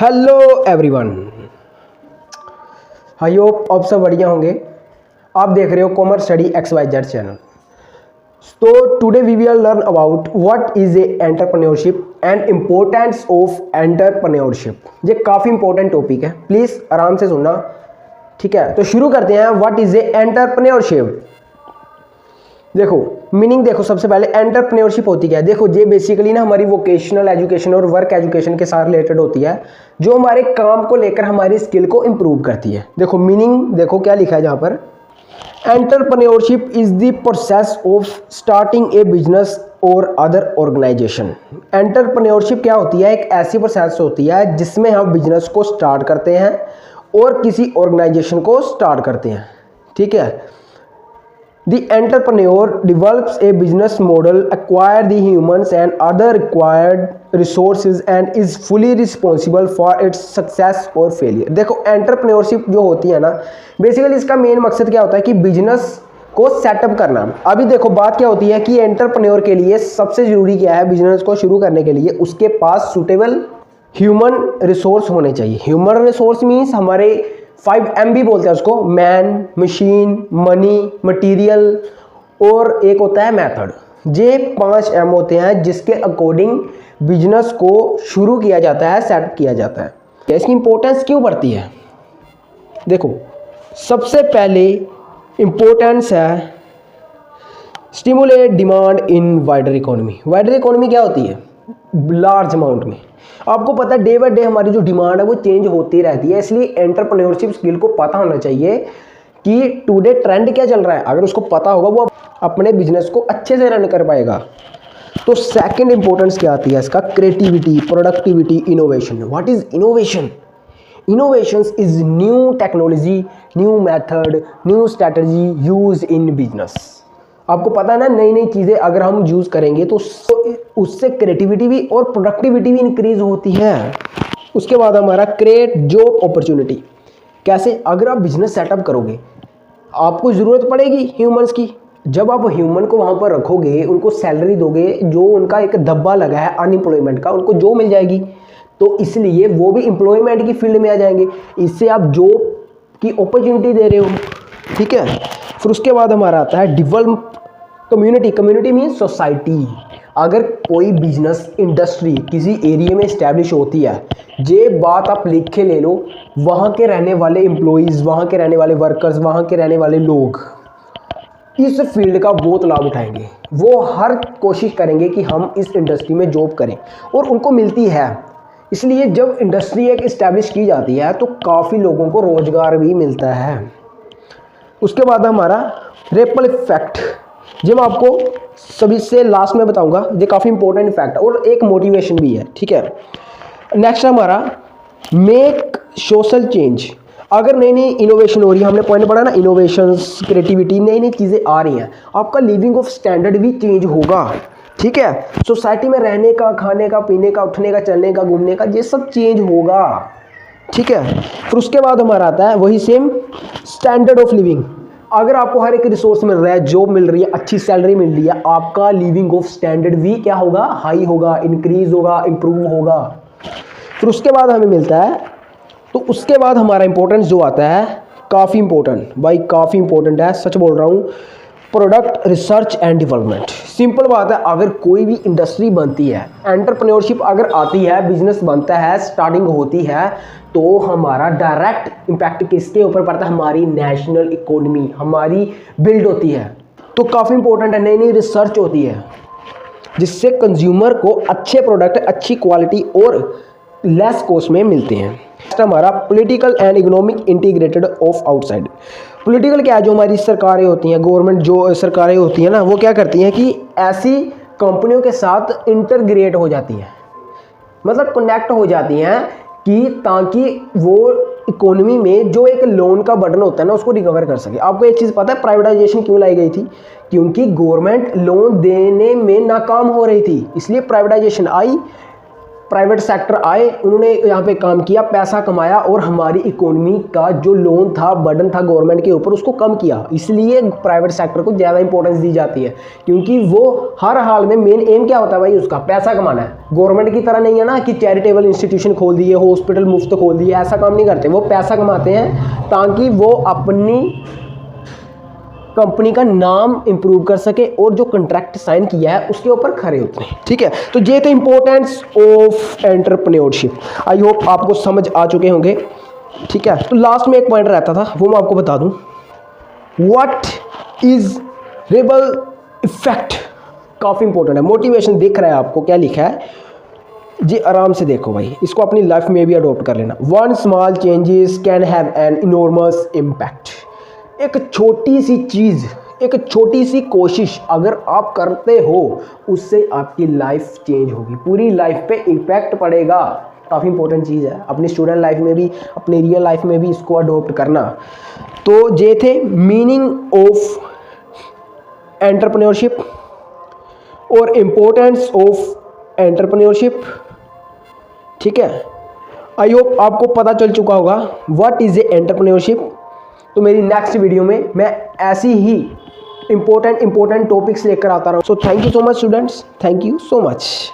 Hello everyone, I hope आप सब बढ़िया होंगे। आप देख रहे हो कॉमर्स स्टडी XYZ चैनल। तो today we will learn about what is a entrepreneurship and importance of entrepreneurship. ये काफ़ी इंपॉर्टेंट टॉपिक है, प्लीज़ आराम से सुनना, ठीक है। तो शुरू करते हैं। What is a entrepreneurship. देखो मीनिंग, देखो सबसे पहले एंटरप्रेन्योरशिप होती क्या है। देखो ये बेसिकली ना हमारी वोकेशनल एजुकेशन और वर्क एजुकेशन के साथ रिलेटेड होती है, जो हमारे काम को लेकर हमारी स्किल को इंप्रूव करती है। देखो मीनिंग, देखो क्या लिखा है जहाँ पर, entrepreneurship is the process of starting A business और अदर ऑर्गेनाइजेशन। एंटरप्रेन्योरशिप क्या होती है, एक ऐसी प्रोसेस होती है जिसमें हम बिजनेस को स्टार्ट करते हैं और किसी ऑर्गेनाइजेशन को स्टार्ट करते हैं, ठीक है। The entrepreneur develops a business model, acquire the humans and other required resources and is fully responsible for its success or failure। देखो एंटरप्रेन्योरशिप जो होती है ना, बेसिकली इसका मेन मकसद क्या होता है कि बिजनेस को सेटअप करना। अभी देखो बात क्या होती है कि एंटरप्रेन्योर के लिए सबसे जरूरी क्या है, बिजनेस को शुरू करने के लिए उसके पास सुटेबल ह्यूमन रिसोर्स होने चाहिए। ह्यूमन रिसोर्स मीन्स हमारे 5M बोलते हैं उसको, मैन, मशीन, मनी, मटेरियल और एक होता है मेथड। ये 5M होते हैं जिसके अकॉर्डिंग बिजनेस को शुरू किया जाता है, सेट किया जाता है। इसकी इंपॉर्टेंस क्यों बढ़ती है, देखो सबसे पहले इंपॉर्टेंस है stimulate demand in wider economy. Wider economy क्या होती है, लार्ज अमाउंट में। आपको पता है डे बाय डे हमारी जो डिमांड है वो चेंज होती रहती है, इसलिए एंटरप्रेन्योरशिप स्किल को पता होना चाहिए कि टुडे ट्रेंड क्या चल रहा है। अगर उसको पता होगा वो अपने बिजनेस को अच्छे से रन कर पाएगा। तो सेकंड इंपॉर्टेंस क्या आती है इसका, creativity, productivity, innovation. What is innovation? Innovations is new technology, new method, new strategy use in business. आपको पता है ना, नई नई चीज़ें अगर हम यूज़ करेंगे तो उससे क्रिएटिविटी भी और प्रोडक्टिविटी भी इंक्रीज होती है। उसके बाद हमारा क्रिएट जॉब अपॉर्चुनिटी। कैसे? अगर आप बिजनेस सेटअप करोगे आपको ज़रूरत पड़ेगी ह्यूमंस की। जब आप ह्यूमन को वहाँ पर रखोगे, उनको सैलरी दोगे, जो उनका एक धब्बा लगा है अनएम्प्लॉयमेंट का उनको जॉब मिल जाएगी, तो इसलिए वो भी एम्प्लॉयमेंट की फील्ड में आ जाएंगे। इससे आप जॉब की अपॉर्चुनिटी दे रहे हो, ठीक है। फिर उसके बाद हमारा आता है develop community. Community means society. अगर कोई बिजनेस इंडस्ट्री किसी एरिया में इस्टेब्लिश होती है, ये बात आप लिख के ले लो, वहाँ के रहने वाले एम्प्लॉइज़, वहाँ के रहने वाले वर्कर्स, वहाँ के रहने वाले लोग इस फील्ड का बहुत लाभ उठाएंगे। वो हर कोशिश करेंगे कि हम इस इंडस्ट्री में जॉब करें, और उनको मिलती है। इसलिए जब इंडस्ट्री एक इस्टेब्लिश की जाती है तो काफ़ी लोगों को रोज़गार भी मिलता है। उसके बाद हमारा रिपल इफेक्ट, जो मैं आपको सभी से लास्ट में बताऊंगा। ये काफ़ी इंपॉर्टेंट इफेक्ट है और एक मोटिवेशन भी है, ठीक है। नेक्स्ट हमारा मेक सोशल चेंज। अगर नई नई इनोवेशन हो रही है, हमने पॉइंट पढ़ा ना, इनोवेशंस, क्रिएटिविटी, नई नई चीज़ें आ रही हैं, आपका लिविंग ऑफ स्टैंडर्ड भी चेंज होगा, ठीक है। सोसाइटी में रहने का, खाने का, पीने का, उठने का, चलने का, घूमने का, ये सब चेंज होगा, ठीक है। फिर उसके बाद हमारा आता है वही सेम स्टैंडर्ड ऑफ लिविंग। अगर आपको हर एक रिसोर्स मिल रहा है, जॉब मिल रही है, अच्छी सैलरी मिल रही है, आपका लिविंग ऑफ स्टैंडर्ड भी क्या होगा, हाई होगा, इंक्रीज होगा, इंप्रूव होगा। फिर उसके बाद हमें मिलता है, तो उसके बाद हमारा इंपॉर्टेंस जो आता है, काफ़ी इंपॉर्टेंट भाई, काफ़ी इंपॉर्टेंट है, सच बोल रहा हूँ, product research and development. Simple बात है, अगर कोई भी इंडस्ट्री बनती है, एंटरप्रेन्योरशिप अगर आती है, बिजनेस बनता है, स्टार्टिंग होती है, तो हमारा डायरेक्ट इम्पैक्ट किसके ऊपर पड़ता है, हमारी नेशनल इकोनॉमी हमारी बिल्ड होती है। तो काफ़ी इंपॉर्टेंट है, नई नई रिसर्च होती है जिससे कंज्यूमर को अच्छे प्रोडक्ट, अच्छी क्वालिटी और लेस कॉस्ट में मिलते हैं। हमारा political and economic integrated of outside. Political क्या है, जो हमारी सरकारें होती हैं, गवर्नमेंट जो सरकारें होती हैं ना, वो क्या करती हैं कि ऐसी कंपनियों के साथ इंटरग्रेट हो जाती हैं, मतलब कनेक्ट हो जाती हैं कि ताकि वो इकोनॉमी में जो एक लोन का बटन होता है ना, उसको रिकवर कर सके। आपको एक चीज़ पता है प्राइवेटाइजेशन क्यों लाई गई थी? क्योंकि गवर्नमेंट लोन देने में नाकाम हो रही थी, इसलिए प्राइवेटाइजेशन आई। प्राइवेट सेक्टर आए, उन्होंने यहाँ पे काम किया, पैसा कमाया और हमारी इकोनॉमी का जो लोन था, बर्डन था गवर्नमेंट के ऊपर, उसको कम किया। इसलिए प्राइवेट सेक्टर को ज़्यादा इंपॉर्टेंस दी जाती है, क्योंकि वो हर हाल में मेन एम क्या होता है भाई उसका, पैसा कमाना है। गवर्नमेंट की तरह नहीं है ना कि चैरिटेबल इंस्टीट्यूशन खोल दिए, हॉस्पिटल मुफ्त खोल दिए, ऐसा काम नहीं करते। वो पैसा कमाते हैं ताकि वो अपनी कंपनी का नाम इंप्रूव कर सके और जो कॉन्ट्रैक्ट साइन किया है उसके ऊपर खरे उतरे। ठीक है, तो ये थे importance of entrepreneurship. I hope आपको समझ आ चुके होंगे। ठीक है, तो लास्ट में एक पॉइंट रहता था, वो मैं आपको बता दूं। व्हाट इज रिबल इफेक्ट, काफ़ी इंपॉर्टेंट है। मोटिवेशन दिख रहा है आपको, क्या लिखा है जी, आराम से देखो भाई, इसको अपनी लाइफ में भी अडॉप्ट कर लेना। One small changes can have an enormous impact. एक छोटी सी चीज़, एक छोटी सी कोशिश अगर आप करते हो, उससे आपकी लाइफ चेंज होगी, पूरी लाइफ पे इम्पैक्ट पड़ेगा। काफ़ी इंपॉर्टेंट चीज़ है, अपनी स्टूडेंट लाइफ में भी, अपनी रियल लाइफ में भी इसको अडॉप्ट करना। तो ये थे मीनिंग ऑफ एंटरप्रेन्योरशिप और इम्पोर्टेंस ऑफ एंटरप्रेन्योरशिप। ठीक है, आई होप आपको पता चल चुका होगा व्हाट इज़ ए एंटरप्रेन्योरशिप। तो मेरी नेक्स्ट वीडियो में मैं ऐसी ही इंपॉर्टेंट टॉपिक्स लेकर आता रहा हूँ। So thank you so much students, thank you so much.